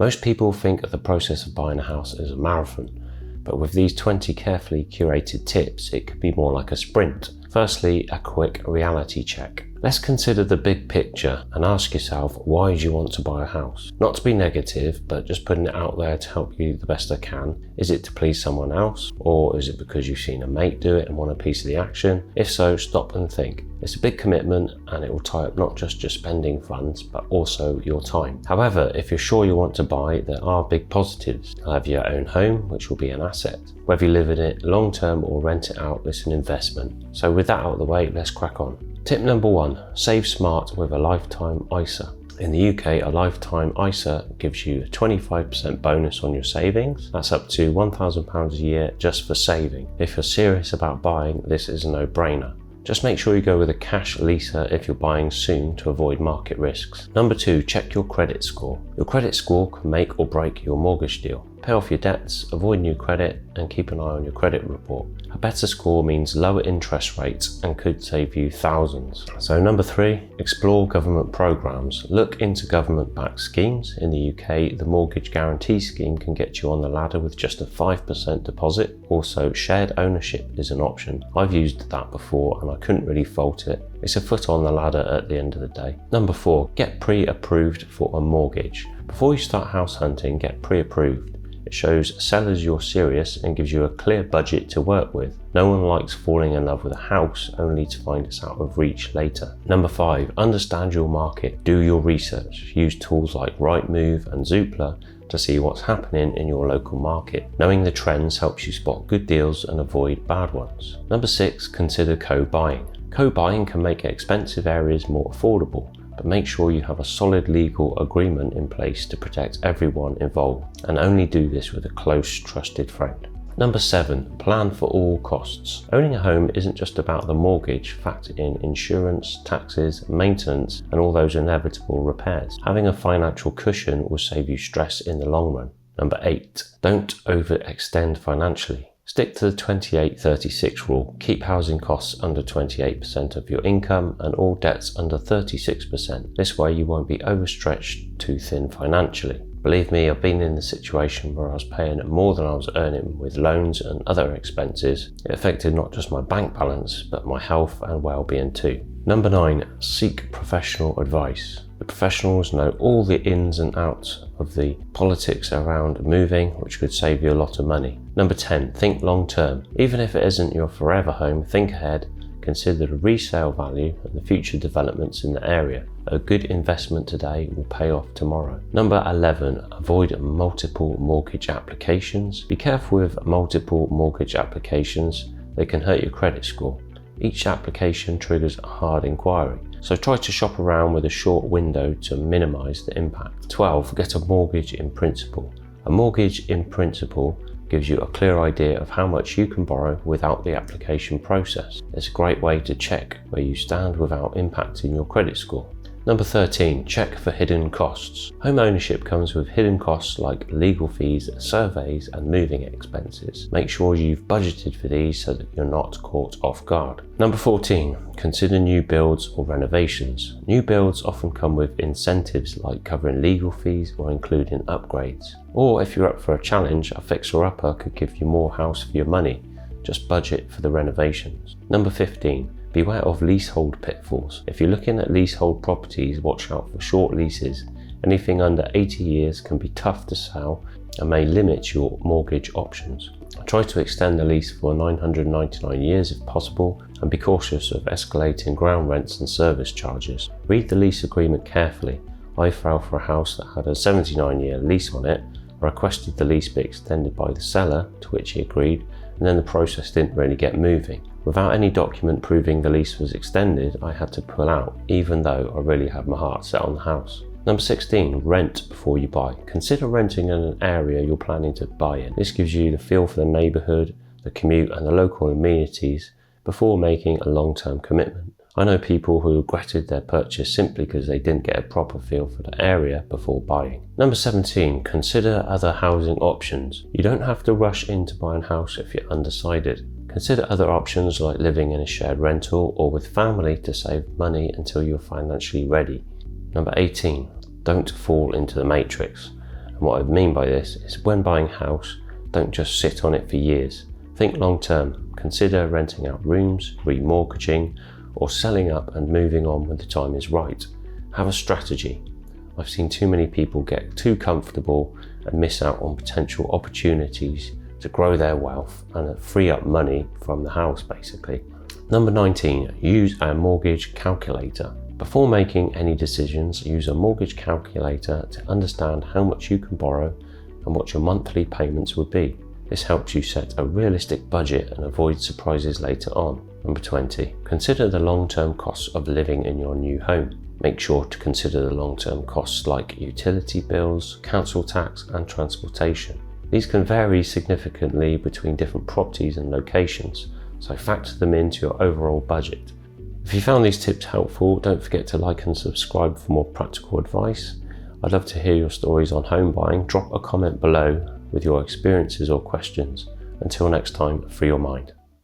Most people think of the process of buying a house as a marathon, but with these 20 carefully curated tips, it could be more like a sprint. Firstly, a quick reality check. Let's consider the big picture and ask yourself, why do you want to buy a house? Not to be negative, but just putting it out there to help you the best I can. Is it to please someone else? Or is it because you've seen a mate do it and want a piece of the action? If so, stop and think. It's a big commitment and it will tie up not just your spending funds, but also your time. However, if you're sure you want to buy, there are big positives. You'll have your own home, which will be an asset. Whether you live in it long term or rent it out, it's an investment. So with that out of the way, let's crack on. Tip number 1, save smart with a lifetime ISA. In the UK, a lifetime ISA gives you a 25% bonus on your savings. That's up to £1,000 a year just for saving. If you're serious about buying, this is a no-brainer. Just make sure you go with a cash leaser if you're buying soon to avoid market risks. Number 2, check your credit score. Your credit score can make or break your mortgage deal. Pay off your debts, avoid new credit, and keep an eye on your credit report. A better score means lower interest rates and could save you thousands. So number 3, explore government programs. Look into government-backed schemes. In the UK, the Mortgage Guarantee Scheme can get you on the ladder with just a 5% deposit. Also, shared ownership is an option. I've used that before and I couldn't really fault it. It's a foot on the ladder at the end of the day. Number 4, get pre-approved for a mortgage. Before you start house hunting, get pre-approved. It shows sellers you're serious and gives you a clear budget to work with. No one likes falling in love with a house only to find it's out of reach later. Number 5, understand your market. Do your research. Use tools like Rightmove and Zoopla to see what's happening in your local market. Knowing the trends helps you spot good deals and avoid bad ones. Number 6, consider co-buying. Co-buying can make expensive areas more affordable, but make sure you have a solid legal agreement in place to protect everyone involved, and only do this with a close, trusted friend. Number 7, plan for all costs. Owning a home isn't just about the mortgage. Factor in insurance, taxes, maintenance, and all those inevitable repairs. Having a financial cushion will save you stress in the long run. Number 8, don't overextend financially. Stick to the 28-36 rule. Keep housing costs under 28% of your income and all debts under 36%. This way you won't be overstretched too thin financially. Believe me, I've been in the situation where I was paying more than I was earning with loans and other expenses. It affected not just my bank balance, but my health and well-being too. Number 9, seek professional advice. The professionals know all the ins and outs of the politics around moving, which could save you a lot of money. Number 10, think long term. Even if it isn't your forever home, think ahead. Consider the resale value and the future developments in the area. A good investment today will pay off tomorrow. Number 11, avoid multiple mortgage applications. Be careful with multiple mortgage applications. They can hurt your credit score. Each application triggers a hard inquiry, so try to shop around with a short window to minimise the impact. 12, get a mortgage in principle. A mortgage in principle gives you a clear idea of how much you can borrow without the application process. It's a great way to check where you stand without impacting your credit score. Number 13, check for hidden costs. Home ownership comes with hidden costs like legal fees, surveys, and moving expenses. Make sure you've budgeted for these so that you're not caught off guard. Number 14, consider new builds or renovations. New builds often come with incentives like covering legal fees or including upgrades. Or if you're up for a challenge, a fixer-upper could give you more house for your money. Just budget for the renovations. Number 15, beware of leasehold pitfalls. If you're looking at leasehold properties, watch out for short leases. Anything under 80 years can be tough to sell and may limit your mortgage options. Try to extend the lease for 999 years if possible, and be cautious of escalating ground rents and service charges. Read the lease agreement carefully. I fell for a house that had a 79-year lease on it. I requested the lease be extended by the seller, to which he agreed, and then the process didn't really get moving. Without any document proving the lease was extended, I had to pull out, even though I really had my heart set on the house. Number 16, rent before you buy. Consider renting in an area you're planning to buy in. This gives you the feel for the neighbourhood, the commute and the local amenities before making a long-term commitment. I know people who regretted their purchase simply because they didn't get a proper feel for the area before buying. Number 17, consider other housing options. You don't have to rush into buying a house if you're undecided. Consider other options like living in a shared rental or with family to save money until you're financially ready. Number 18, don't fall into the matrix. And what I mean by this is when buying a house, don't just sit on it for years. Think long term. Consider renting out rooms, remortgaging, or selling up and moving on when the time is right. Have a strategy. I've seen too many people get too comfortable and miss out on potential opportunities to grow their wealth and free up money from the house basically. Number 19, use a mortgage calculator. Before making any decisions, use a mortgage calculator to understand how much you can borrow and what your monthly payments would be. This helps you set a realistic budget and avoid surprises later on. Number 20, consider the long-term costs of living in your new home. Make sure to consider the long-term costs like utility bills, council tax, and transportation. These can vary significantly between different properties and locations, so factor them into your overall budget. If you found these tips helpful, don't forget to like and subscribe for more practical advice. I'd love to hear your stories on home buying. Drop a comment below with your experiences or questions. Until next time, free your mind.